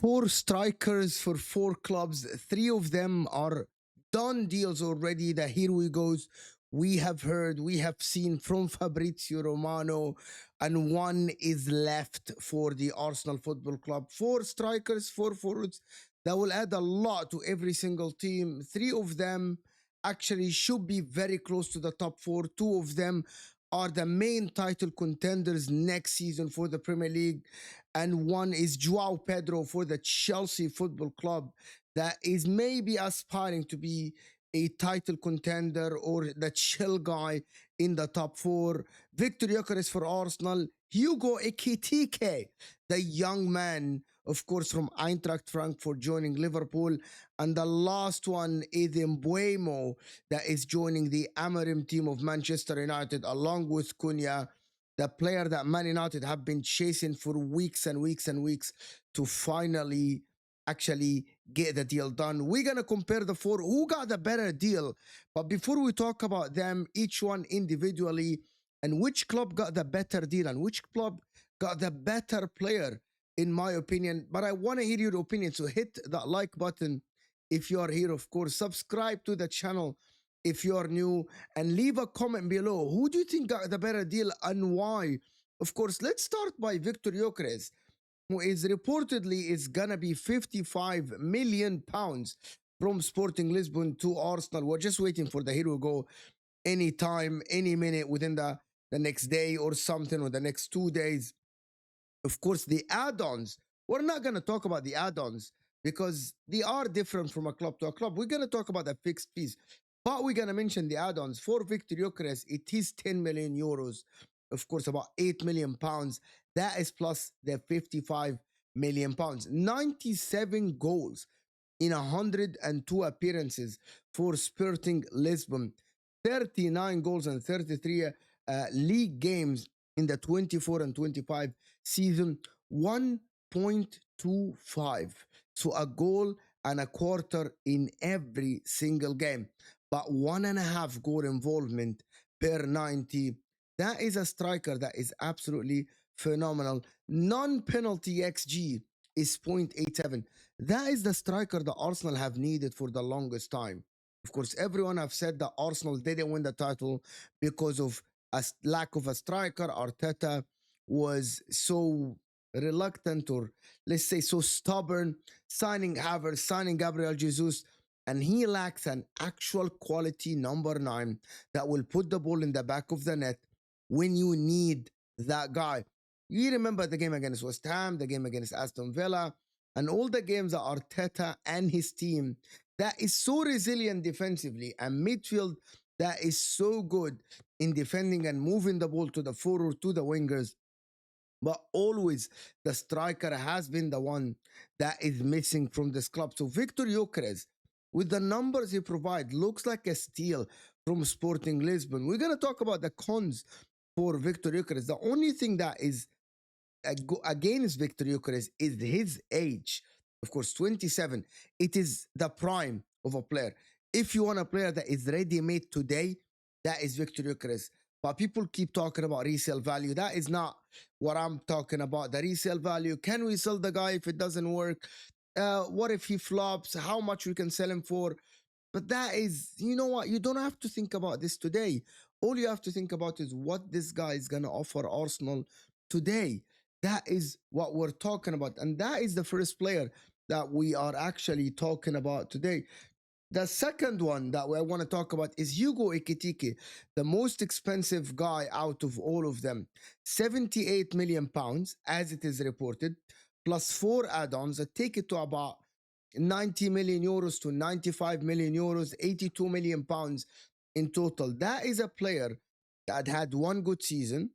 Four strikers for four clubs. Three of them are done deals already. The here we goes. We have heard, we have seen from Fabrizio Romano, and one is left for the Arsenal Football Club. Four strikers, four forwards. That will add a lot to every single team. Three of them actually should be very close to the top four. Two of them are the main title contenders next season for the Premier League, and one is Joao Pedro for the Chelsea Football Club that is maybe aspiring to be a title contender or the chill guy in the top four. Victor Gyökeres for Arsenal. Hugo Ekitike, the young man, of course, from Eintracht Frankfurt joining Liverpool. And the last one is Mbeumo that is joining the Amarim team of Manchester United along with Cunha, the player that Man United have been chasing for weeks and weeks and weeks to finally actually get the deal done. We're going to compare the four, who got the better deal. But before we talk about them, each one individually, and which club got the better deal and which club got the better player, in my opinion. But I want to hear your opinion. So hit that like button if you are here, of course. Subscribe to the channel if you are new, and leave a comment below. Who do you think got the better deal and why? Of course, let's start by Victor Gyökeres, who is reportedly is gonna be 55 million pounds from Sporting Lisbon to Arsenal. We're just waiting for the here we go anytime, any minute within the next day or something, or the next 2 days. Of course, the add-ons, we're not gonna talk about the add-ons because they are different from a club to a club. We're gonna talk about the fixed fees. But we're going to mention the add-ons. For Victor Gyökeres, it is 10 million euros. Of course, about 8 million pounds. That is plus the 55 million pounds. 97 goals in 102 appearances for Sporting Lisbon. 39 goals and 33 league games in the 24 and 25 season. 1.25. So a goal and a quarter in every single game. But 1.5 goal involvement per 90. That is a striker that is absolutely phenomenal. Non-penalty XG is 0.87. That is the striker that Arsenal have needed for the longest time. Of course, everyone have said that Arsenal didn't win the title because of a lack of a striker. Arteta was so reluctant, or let's say so stubborn, signing Havertz, signing Gabriel Jesus, and he lacks an actual quality number 9 that will put the ball in the back of the net when you need that guy. You remember the game against West Ham, the game against Aston Villa, and all the games that Arteta and his team that is so resilient defensively, and midfield that is so good in defending and moving the ball to the forward, to the wingers. But always the striker has been the one that is missing from this club. So Victor Gyökeres, with the numbers he provides, looks like a steal from Sporting Lisbon. We're going to talk about the cons for Victor Gyökeres. The only thing that is against Victor Gyökeres is his age. Of course, 27. It is the prime of a player. If you want a player that is ready-made today, that is Victor Gyökeres. But people keep talking about resale value. That is not what I'm talking about. The resale value. Can we sell the guy if it doesn't work? What if he flops? How much we can sell him for? But that is, you know what? You don't have to think about this today. All you have to think about is what this guy is going to offer Arsenal today. That is what we're talking about. And that is the first player that we are actually talking about today. The second one that I want to talk about is Hugo Ekitike, the most expensive guy out of all of them. 78 million pounds, as it is reported, plus 4 add-ons that take it to about 90 million euros to 95 million euros, 82 million pounds in total. That is a player that had one good season,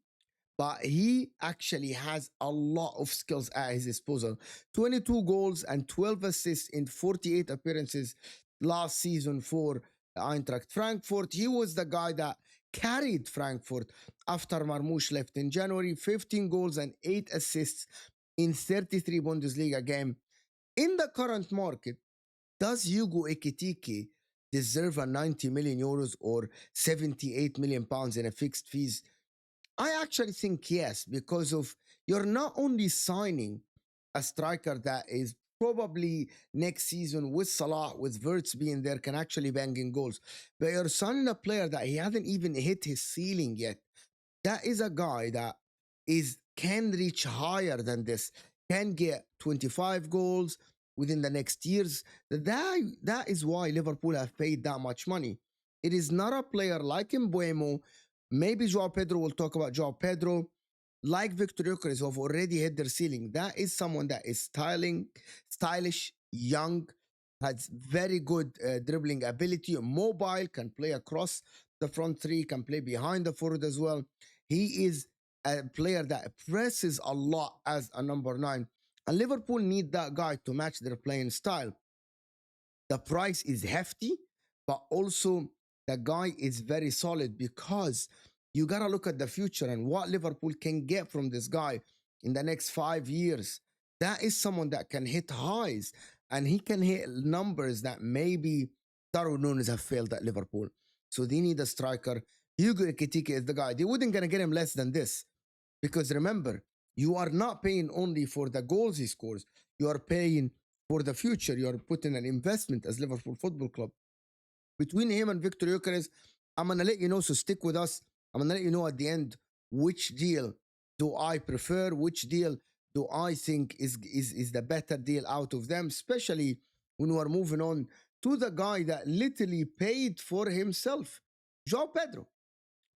but he actually has a lot of skills at his disposal. 22 goals and 12 assists in 48 appearances last season for Eintracht Frankfurt. He was the guy that carried Frankfurt after Marmoush left in January. 15 goals and 8 assists in 33 Bundesliga games. In the current market, does Hugo Ekitike deserve a 90 million euros or 78 million pounds in a fixed fees? I actually think yes, because of you're not only signing a striker that is probably next season with Salah, with Verts being there, can actually bang in goals. But you're signing a player that he hasn't even hit his ceiling yet. That is a guy that is can reach higher than this, can get 25 goals within the next years. That is why Liverpool have paid that much money. It is not a player like Mbeumo. Maybe Joao Pedro, will talk about Joao Pedro, like Victor Gyökeres, who have already hit their ceiling. That is someone that is stylish, young, has very good dribbling ability, mobile, can play across the front three, can play behind the forward as well. He is a player that presses a lot as a number nine. And Liverpool need that guy to match their playing style. The price is hefty, but also the guy is very solid because you got to look at the future and what Liverpool can get from this guy in the next 5 years. That is someone that can hit highs and he can hit numbers that maybe Darwin Nunes have failed at Liverpool. So they need a striker. Hugo Ekitike is the guy. They wouldn't gonna get him less than this because remember, you are not paying only for the goals he scores. You are paying for the future. You are putting an investment as Liverpool Football Club. Between him and Victor Gyökeres, I'm gonna let you know. So stick with us. I'm gonna let you know at the end which deal do I prefer, which deal do I think is the better deal out of them, especially when we're moving on to the guy that literally paid for himself, Joao Pedro.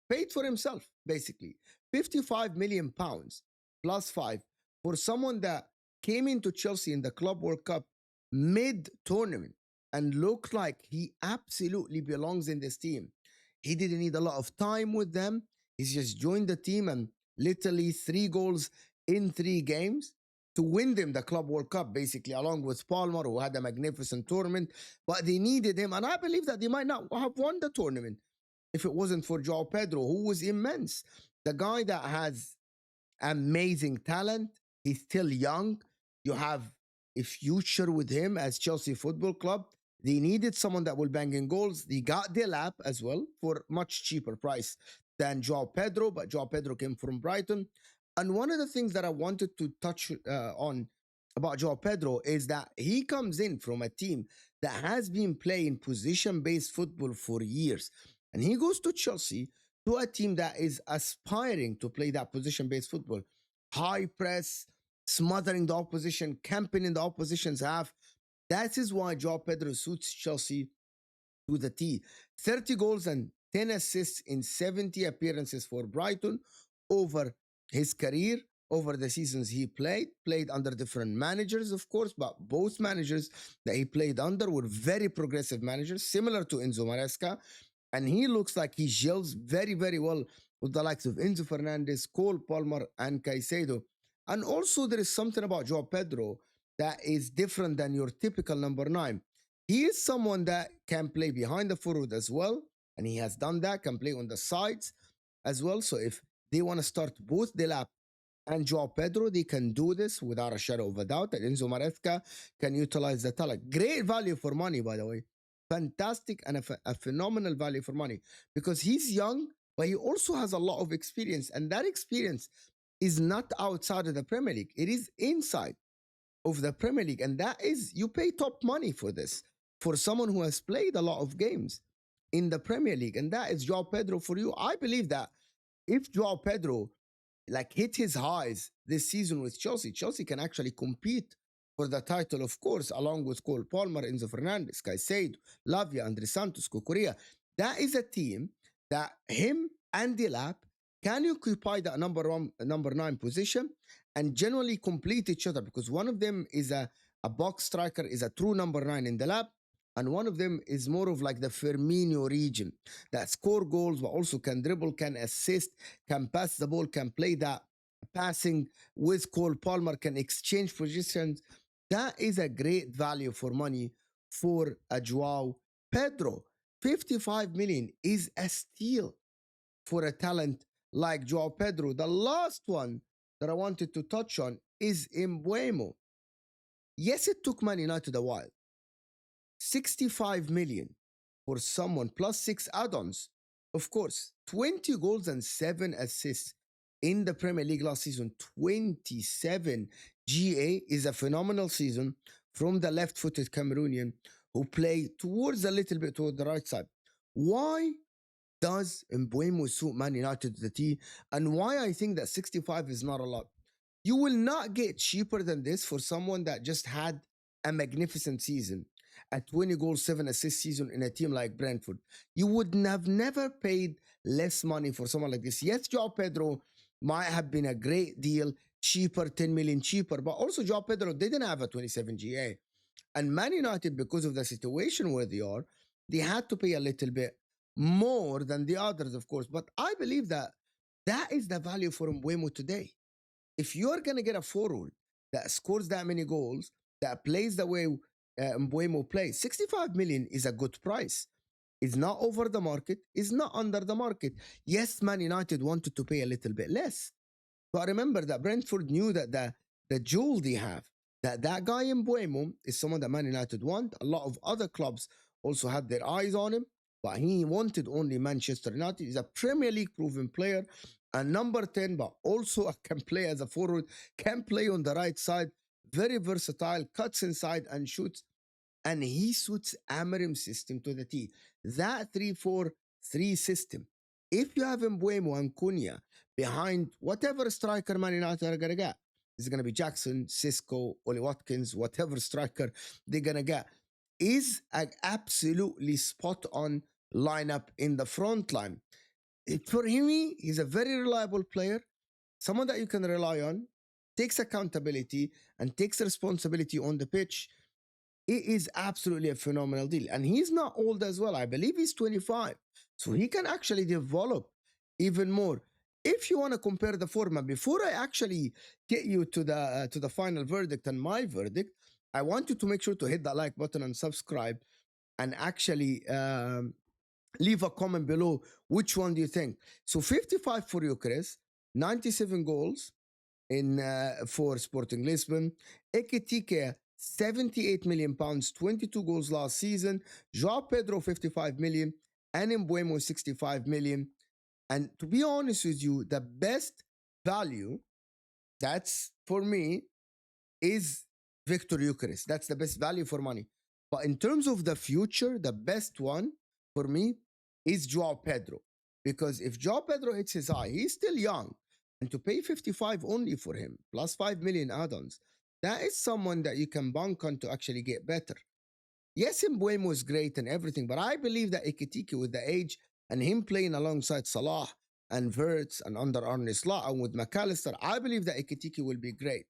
Paid for himself, basically. 55 million pounds plus five for someone that came into Chelsea in the Club World Cup mid tournament and looked like he absolutely belongs in this team. He didn't need a lot of time with them. He's just joined the team and literally 3 goals in 3 games to win them the Club World Cup, basically, along with Palmer, who had a magnificent tournament. But they needed him, and I believe that they might not have won the tournament if it wasn't for Joao Pedro, who was immense. The guy that has amazing talent. He's still young. You have a future with him as Chelsea Football Club. They needed someone that will bang in goals. They got Delap as well for much cheaper price than Joao Pedro, but Joao Pedro came from Brighton. And one of the things that I wanted to touch on about Joao Pedro is that he comes in from a team that has been playing position-based football for years. And he goes to Chelsea, to a team that is aspiring to play that position-based football. High press, smothering the opposition, camping in the opposition's half. That is why Joao Pedro suits Chelsea to the T. 30 goals and 10 assists in 70 appearances for Brighton over his career, over the seasons he played under different managers, of course, but both managers that he played under were very progressive managers, similar to Enzo Maresca. And he looks like he gels very, very well with the likes of Enzo Fernandez, Cole Palmer, and Caicedo. And also, there is something about Joao Pedro that is different than your typical number nine. He is someone that can play behind the forward as well, and he has done that, can play on the sides as well. So if they want to start both Delap and Joao Pedro, they can do this without a shadow of a doubt. And Enzo Maresca can utilize the talent. Great value for money, by the way. Fantastic and a phenomenal value for money because he's young, but he also has a lot of experience. And that experience is not outside of the Premier League. It is inside of the Premier League. And that is, you pay top money for this, for someone who has played a lot of games in the Premier League. And that is Joao Pedro for you. I believe that if Joao Pedro hit his highs this season with Chelsea, Chelsea can actually compete for the title, of course, along with Cole Palmer, Enzo Fernandez, Caicedo, Lavia, Andre Santos, Cucurella. That is a team that him and Delap can occupy that number 9 position and generally complete each other because one of them is a box striker, is a true number 9 in Delap, and one of them is more of like the Firmino region that score goals but also can dribble, can assist, can pass the ball, can play that passing with Cole Palmer, can exchange positions. That is a great value for money for a Joao Pedro. 55 million is a steal for a talent like Joao Pedro. The last one that I wanted to touch on is Mbeumo. Yes, it took Man United a while. 65 million for someone plus 6 add-ons. Of course, 20 goals and 7 assists in the Premier League last season. 27 GA is a phenomenal season from the left-footed Cameroonian who play towards a little bit toward the right side. Why does Mbeumo suit Man United to the T, and why I think that 65 is not a lot? You will not get cheaper than this for someone that just had a magnificent season, a 20 goals, 7 assist season in a team like Brentford. You would have never paid less money for someone like this. Yes, Joao Pedro might have been a great deal, cheaper, 10 million cheaper, but also Joao Pedro didn't have a 27 GA. And Man United, because of the situation where they are, they had to pay a little bit more than the others, of course. But I believe that that is the value for Mbeumo today. If you're going to get a forward that scores that many goals, that plays the way Mbeumo plays, 65 million is a good price. It's not over the market, it's not under the market. Yes, Man United wanted to pay a little bit less. But remember that Brentford knew that the jewel they have, that guy in Mbeumo is someone that Man United want. A lot of other clubs also had their eyes on him, but he wanted only Manchester United. He's a Premier League proven player, a number 10, but also can play as a forward, can play on the right side, very versatile, cuts inside and shoots. And he suits Amarim's system to the T. That 3-4-3 system. If you have Mbeumo and Cunha behind whatever striker Man United are going to get, it's going to be Jackson, Cisco, Oli Watkins, whatever striker they're going to get, is an absolutely spot on lineup in the front line. For him, he's a very reliable player, someone that you can rely on, takes accountability and takes responsibility on the pitch. It is absolutely a phenomenal deal. And he's not old as well. I believe he's 25. So he can actually develop even more. If you want to compare the format, before I actually get you to the final verdict and my verdict, I want you to make sure to hit that like button and subscribe and actually leave a comment below. Which one do you think? So 55 for Gyökeres, 97 goals in for Sporting Lisbon. Ekitike, 78 million pounds, 22 goals last season. Joao Pedro, 55 million. And Mbeumo, 65 million. And to be honest with you, the best value, that's for me, is Victor Gyökeres. That's the best value for money. But in terms of the future, the best one for me is Joao Pedro. Because if Joao Pedro hits his high, he's still young. And to pay 55 only for him, plus 5 million add-ons, that is someone that you can bank on to actually get better. Yes, Mbeumo is great and everything, but I believe that Ekitike, with the age and him playing alongside Salah and Verts and under Arne Slot and with McAllister, I believe that Ekitike will be great.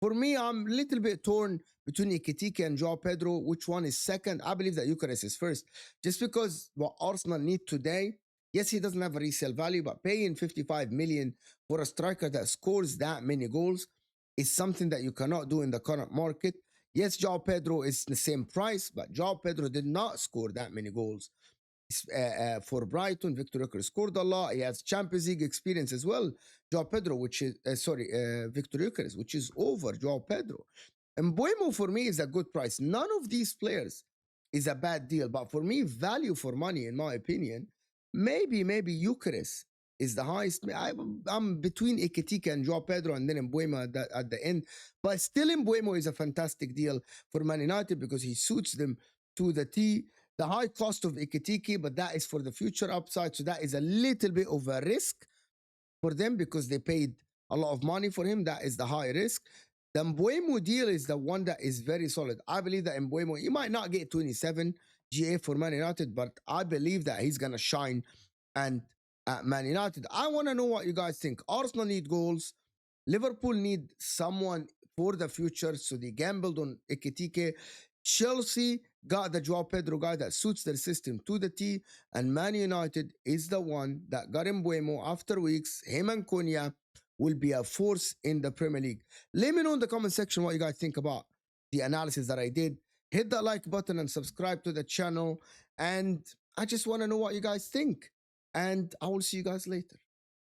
For me, I'm a little bit torn between Ekitike and Joao Pedro. Which one is second? I believe that Gyokeres is first. Just because what Arsenal need today, yes, he doesn't have a resale value, but paying 55 million for a striker that scores that many goals is something that you cannot do in the current market. Yes, Joao Pedro is the same price, but Joao Pedro did not score that many goals. For Brighton, Victor Gyökeres scored a lot. He has Champions League experience as well. Joao Pedro, which is Victor Gyökeres, which is over Joao Pedro. And Mbeumo for me is a good price. None of these players is a bad deal, but for me, value for money, in my opinion, maybe Gyökeres is the highest. I'm between Ekitike and Joao Pedro and then Mbeumo at the end. But still, Mbeumo is a fantastic deal for Man United because he suits them to the T. The high cost of Ekitike, but that is for the future upside. So that is a little bit of a risk for them because they paid a lot of money for him. That is the high risk. The Mbeumo deal is the one that is very solid. I believe that Mbeumo, he might not get 27 GA for Man United, but I believe that he's going to shine. And at Man United, I want to know what you guys think. Arsenal need goals. Liverpool need someone for the future, so they gambled on Ekitike. Chelsea got the Joao Pedro guy that suits their system to the T, and Man United is the one that got Mbeumo after weeks. Him and Cunha will be a force in the Premier League. Let me know in the comment section what you guys think about the analysis that I did. Hit that like button and subscribe to the channel. And I just want to know what you guys think. And I will see you guys later.